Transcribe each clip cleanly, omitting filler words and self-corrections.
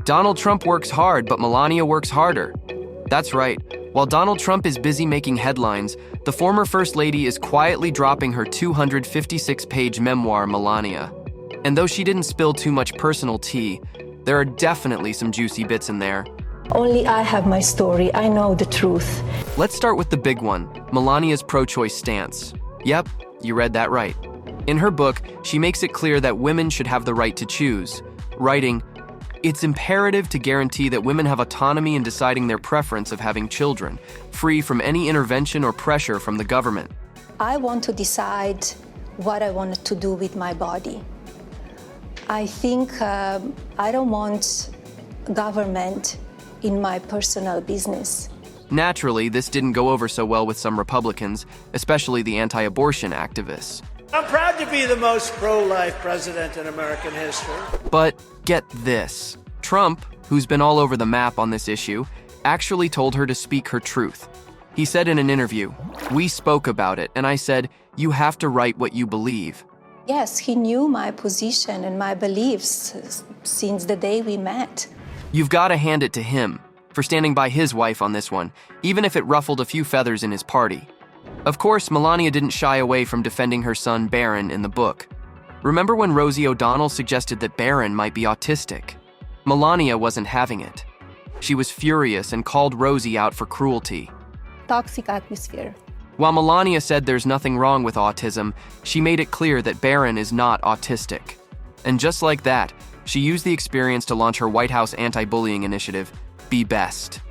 Donald Trump works hard, but Melania works harder. That's right. While Donald Trump is busy making headlines, the former First Lady is quietly dropping her 256-page memoir, Melania. And though she didn't spill too much personal tea, there are definitely some juicy bits in there. Only I have my story. I know the truth. Let's start with the big one, Melania's pro-choice stance. Yep, you read that right. In her book, she makes it clear that women should have the right to choose, writing, "It's imperative to guarantee that women have autonomy in deciding their preference of having children, free from any intervention or pressure from the government." I want to decide what I want to do with my body. I think I don't want government in my personal business. Naturally, this didn't go over so well with some Republicans, especially the anti-abortion activists. I'm proud to be the most pro-life president in American history. But get this, Trump, who's been all over the map on this issue, actually told her to speak her truth. He said in an interview, "We spoke about it, and I said, you have to write what you believe." Yes, he knew my position and my beliefs since the day we met. You've got to hand it to him for standing by his wife on this one, even if it ruffled a few feathers in his party. Of course, Melania didn't shy away from defending her son Barron in the book. Remember when Rosie O'Donnell suggested that Barron might be autistic? Melania wasn't having it. She was furious and called Rosie out for cruelty. Toxic atmosphere. While Melania said there's nothing wrong with autism, she made it clear that Barron is not autistic. And just like that, she used the experience to launch her White House anti-bullying initiative, Be Best.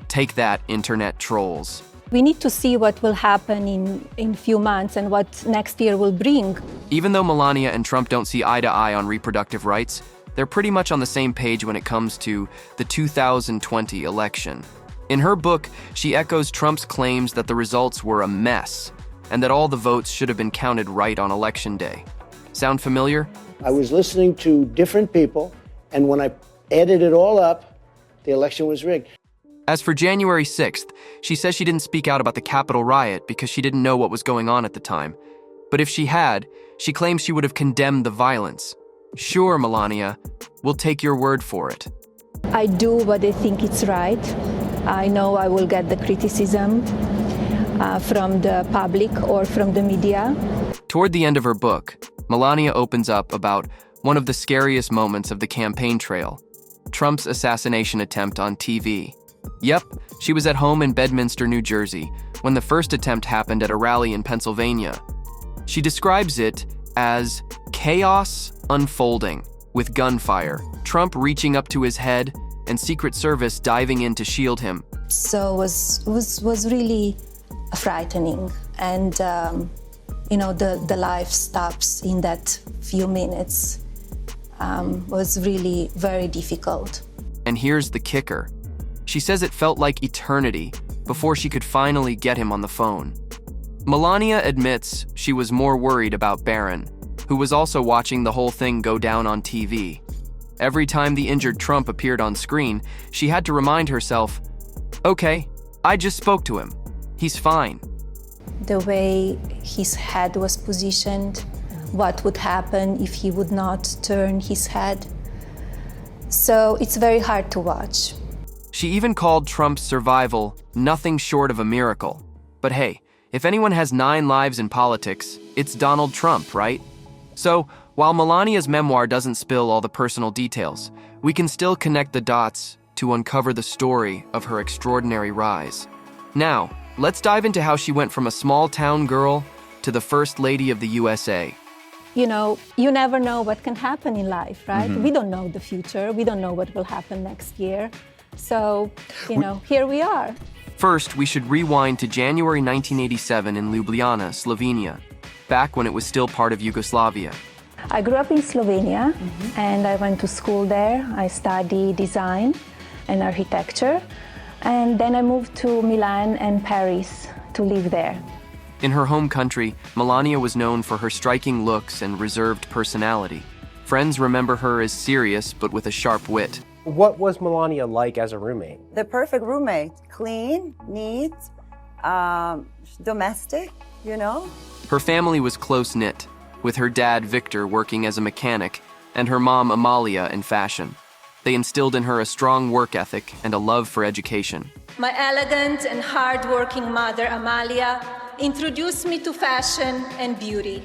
Take that, internet trolls. We need to see what will happen in few months and what next year will bring. Even though Melania and Trump don't see eye to eye on reproductive rights, they're pretty much on the same page when it comes to the 2020 election. In her book, she echoes Trump's claims that the results were a mess and that all the votes should have been counted right on Election Day. Sound familiar? I was listening to different people, and when I added it all up, the election was rigged. As for January 6th, she says she didn't speak out about the Capitol riot because she didn't know what was going on at the time. But if she had, she claims she would have condemned the violence. Sure, Melania, we'll take your word for it. I do what I think is right. I know I will get the criticism from the public or from the media. Toward the end of her book, Melania opens up about one of the scariest moments of the campaign trail, Trump's assassination attempt on TV. Yep, she was at home in Bedminster, New Jersey, when the first attempt happened at a rally in Pennsylvania. She describes it as chaos unfolding, with gunfire, Trump reaching up to his head, and Secret Service diving in to shield him. So it was really frightening, and the life stops in that few minutes. Was really very difficult. And here's the kicker. She says it felt like eternity before she could finally get him on the phone. Melania admits she was more worried about Barron, who was also watching the whole thing go down on TV. Every time the injured Trump appeared on screen, she had to remind herself, okay, I just spoke to him. He's fine. The way his head was positioned, what would happen if he would not turn his head. So it's very hard to watch. She even called Trump's survival nothing short of a miracle. But hey, if anyone has 9 lives in politics, it's Donald Trump, right? So, while Melania's memoir doesn't spill all the personal details, we can still connect the dots to uncover the story of her extraordinary rise. Now, let's dive into how she went from a small-town girl to the First Lady of the USA. You know, you never know what can happen in life, right? We don't know the future. We don't know what will happen next year. So, here we are. First, we should rewind to January 1987 in Ljubljana, Slovenia, back when it was still part of Yugoslavia. I grew up in Slovenia, and I went to school there. I studied design and architecture, and then I moved to Milan and Paris to live there. In her home country, Melania was known for her striking looks and reserved personality. Friends remember her as serious but with a sharp wit. What was Melania like as a roommate? The perfect roommate. Clean, neat, domestic, Her family was close-knit, with her dad Victor working as a mechanic and her mom Amalia in fashion. They instilled in her a strong work ethic and a love for education. My elegant and hard-working mother, Amalia, introduced me to fashion and beauty.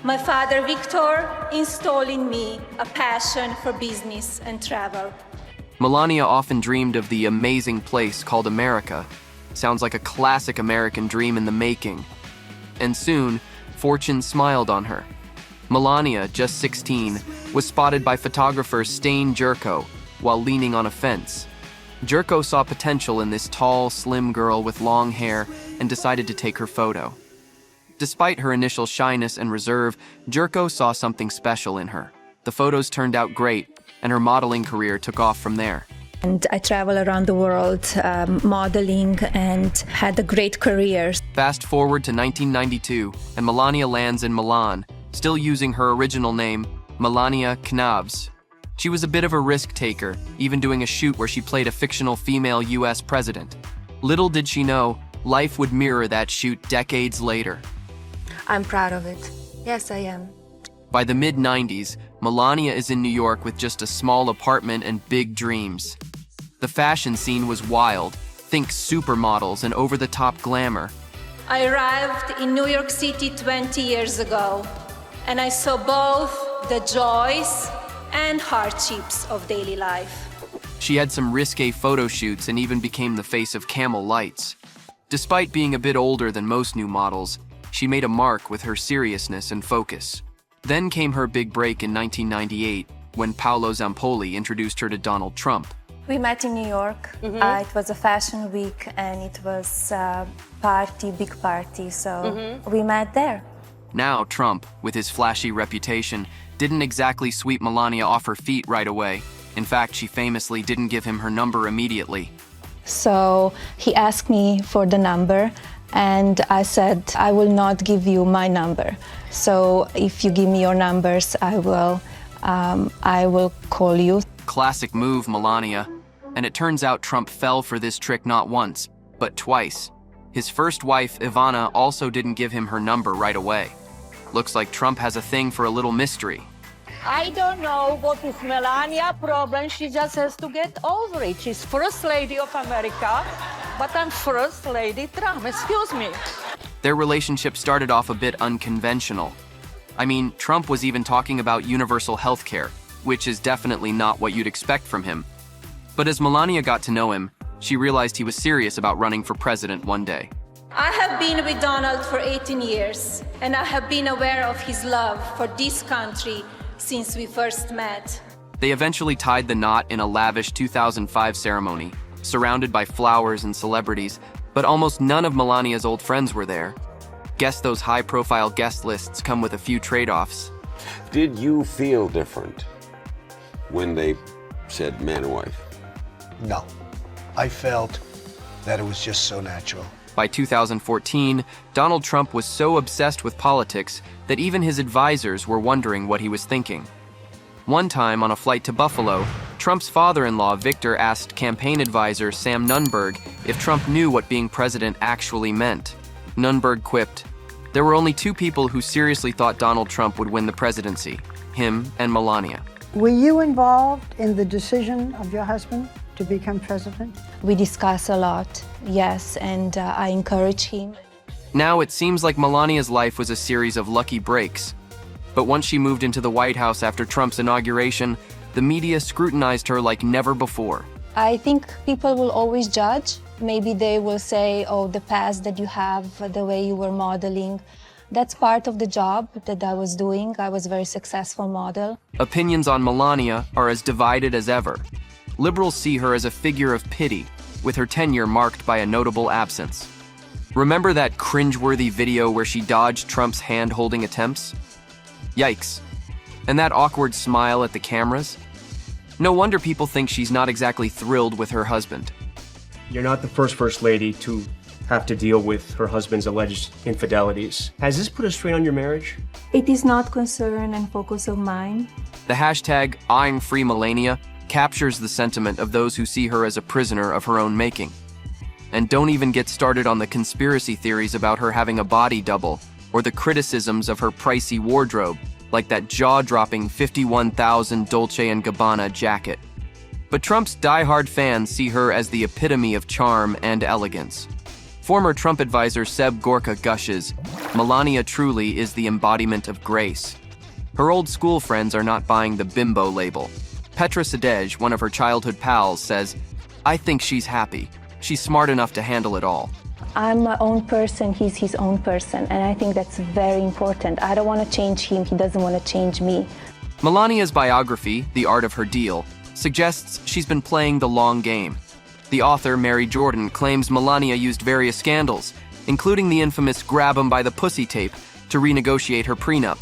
My father, Victor, installed in me a passion for business and travel. Melania often dreamed of the amazing place called America. Sounds like a classic American dream in the making. And soon, fortune smiled on her. Melania, just 16, was spotted by photographer Stain Jurko while leaning on a fence. Jurko saw potential in this tall, slim girl with long hair and decided to take her photo. Despite her initial shyness and reserve, Jurko saw something special in her. The photos turned out great, and her modeling career took off from there. And I traveled around the world modeling and had a great career. Fast forward to 1992, and Melania lands in Milan, still using her original name, Melania Knavs. She was a bit of a risk taker, even doing a shoot where she played a fictional female US president. Little did she know, life would mirror that shoot decades later. I'm proud of it. Yes, I am. By the mid-90s, Melania is in New York with just a small apartment and big dreams. The fashion scene was wild. Think supermodels and over-the-top glamour. I arrived in New York City 20 years ago, and I saw both the joys and hardships of daily life. She had some risque photo shoots and even became the face of Camel Lights. Despite being a bit older than most new models, she made a mark with her seriousness and focus. Then came her big break in 1998, when Paolo Zampoli introduced her to Donald Trump. We met in New York. It was a fashion week, and it was a big party, so we met there. Now Trump, with his flashy reputation, didn't exactly sweep Melania off her feet right away. In fact, she famously didn't give him her number immediately. So he asked me for the number, and I said, I will not give you my number. So if you give me your numbers, I will call you. Classic move, Melania. And it turns out Trump fell for this trick not once, but twice. His first wife, Ivana, also didn't give him her number right away. Looks like Trump has a thing for a little mystery. I don't know what is Melania's problem. She just has to get over it. She's First Lady of America, but I'm First Lady Trump. Excuse me. Their relationship started off a bit unconventional. I mean, Trump was even talking about universal health care, which is definitely not what you'd expect from him. But as Melania got to know him, she realized he was serious about running for president one day. I have been with Donald for 18 years, and I have been aware of his love for this country since we first met. They eventually tied the knot in a lavish 2005 ceremony, surrounded by flowers and celebrities, but almost none of Melania's old friends were there. Guess those high-profile guest lists come with a few trade-offs. Did you feel different when they said man and wife? No. I felt that it was just so natural. By 2014, Donald Trump was so obsessed with politics that even his advisors were wondering what he was thinking. One time, on a flight to Buffalo, Trump's father-in-law, Victor, asked campaign advisor Sam Nunberg if Trump knew what being president actually meant. Nunberg quipped, "There were only two people who seriously thought Donald Trump would win the presidency, him and Melania." Were you involved in the decision of your husband to become president? We discuss a lot, yes, and I encourage him. Now it seems like Melania's life was a series of lucky breaks. But once she moved into the White House after Trump's inauguration, the media scrutinized her like never before. I think people will always judge. Maybe they will say, oh, the past that you have, the way you were modeling, that's part of the job that I was doing. I was a very successful model. Opinions on Melania are as divided as ever. Liberals see her as a figure of pity, with her tenure marked by a notable absence. Remember that cringeworthy video where she dodged Trump's hand-holding attempts? Yikes. And that awkward smile at the cameras? No wonder people think she's not exactly thrilled with her husband. You're not the first lady to have to deal with her husband's alleged infidelities. Has this put a strain on your marriage? It is not concern and focus of mine. The hashtag #I'mFreeMelania captures the sentiment of those who see her as a prisoner of her own making. And don't even get started on the conspiracy theories about her having a body double, or the criticisms of her pricey wardrobe, like that jaw-dropping $51,000 Dolce & Gabbana jacket. But Trump's die-hard fans see her as the epitome of charm and elegance. Former Trump advisor Seb Gorka gushes, "Melania truly is the embodiment of grace." Her old school friends are not buying the bimbo label. Petra Sadej, one of her childhood pals, says, "I think she's happy. She's smart enough to handle it all." I'm my own person, he's his own person, and I think that's very important. I don't want to change him, he doesn't want to change me. Melania's biography, The Art of Her Deal, suggests she's been playing the long game. The author, Mary Jordan, claims Melania used various scandals, including the infamous grab 'em by the pussy tape, to renegotiate her prenup.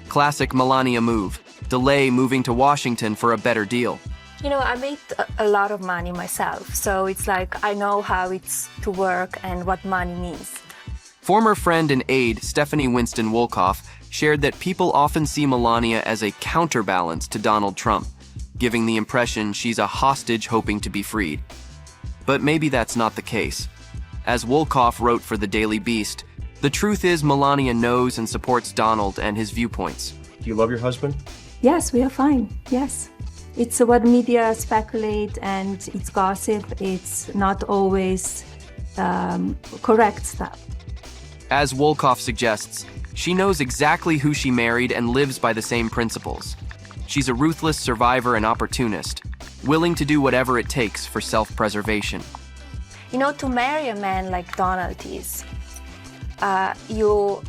Classic Melania move, delay moving to Washington for a better deal. You know, I made a lot of money myself, so it's like I know how it's to work and what money means. Former friend and aide Stephanie Winston Wolkoff shared that people often see Melania as a counterbalance to Donald Trump, giving the impression she's a hostage hoping to be freed. But maybe that's not the case. As Wolkoff wrote for the Daily Beast, the truth is Melania knows and supports Donald and his viewpoints. Do you love your husband? Yes, we are fine, yes. It's what media speculate and it's gossip. It's not always correct stuff. As Wolkoff suggests, she knows exactly who she married and lives by the same principles. She's a ruthless survivor and opportunist, willing to do whatever it takes for self-preservation. You know, to marry a man like Donald is, you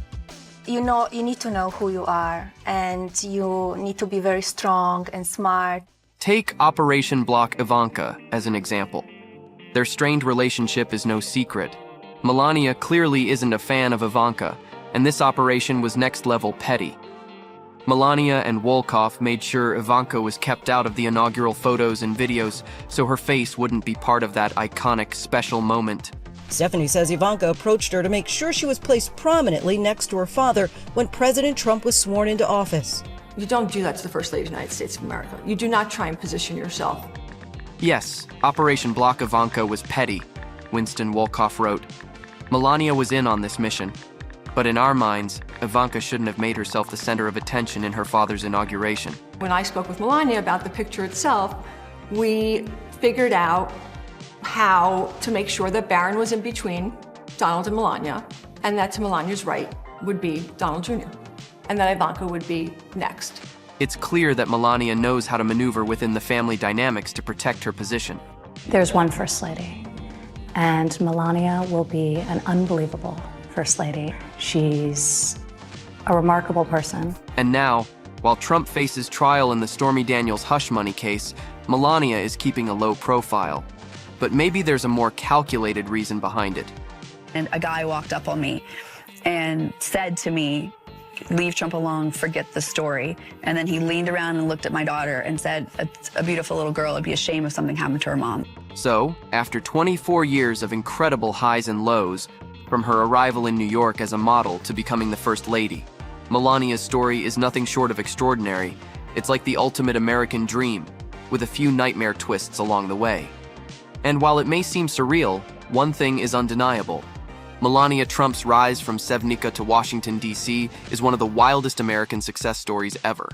need to know who you are, and you need to be very strong and smart. Take Operation Block Ivanka as an example. Their strained relationship is no secret. Melania clearly isn't a fan of Ivanka, and this operation was next-level petty. Melania and Wolkoff made sure Ivanka was kept out of the inaugural photos and videos so her face wouldn't be part of that iconic special moment. Stephanie says Ivanka approached her to make sure she was placed prominently next to her father when President Trump was sworn into office. You don't do that to the First Lady of the United States of America. You do not try and position yourself. Yes, Operation Block Ivanka was petty, Winston Wolkoff wrote. Melania was in on this mission. But in our minds, Ivanka shouldn't have made herself the center of attention in her father's inauguration. When I spoke with Melania about the picture itself, we figured out how to make sure that Barron was in between Donald and Melania, and that to Melania's right would be Donald Jr., and that Ivanka would be next. It's clear that Melania knows how to maneuver within the family dynamics to protect her position. There's one First Lady, and Melania will be an unbelievable First Lady. She's a remarkable person. And now, while Trump faces trial in the Stormy Daniels hush money case, Melania is keeping a low profile. But maybe there's a more calculated reason behind it. And a guy walked up on me and said to me, "Leave Trump alone, forget the story." And then he leaned around and looked at my daughter and said, "A beautiful little girl, it'd be a shame if something happened to her mom." So, after 24 years of incredible highs and lows, from her arrival in New York as a model to becoming the First Lady, Melania's story is nothing short of extraordinary. It's like the ultimate American dream, with a few nightmare twists along the way. And while it may seem surreal, one thing is undeniable. Melania Trump's rise from Sevnica to Washington, D.C. is one of the wildest American success stories ever.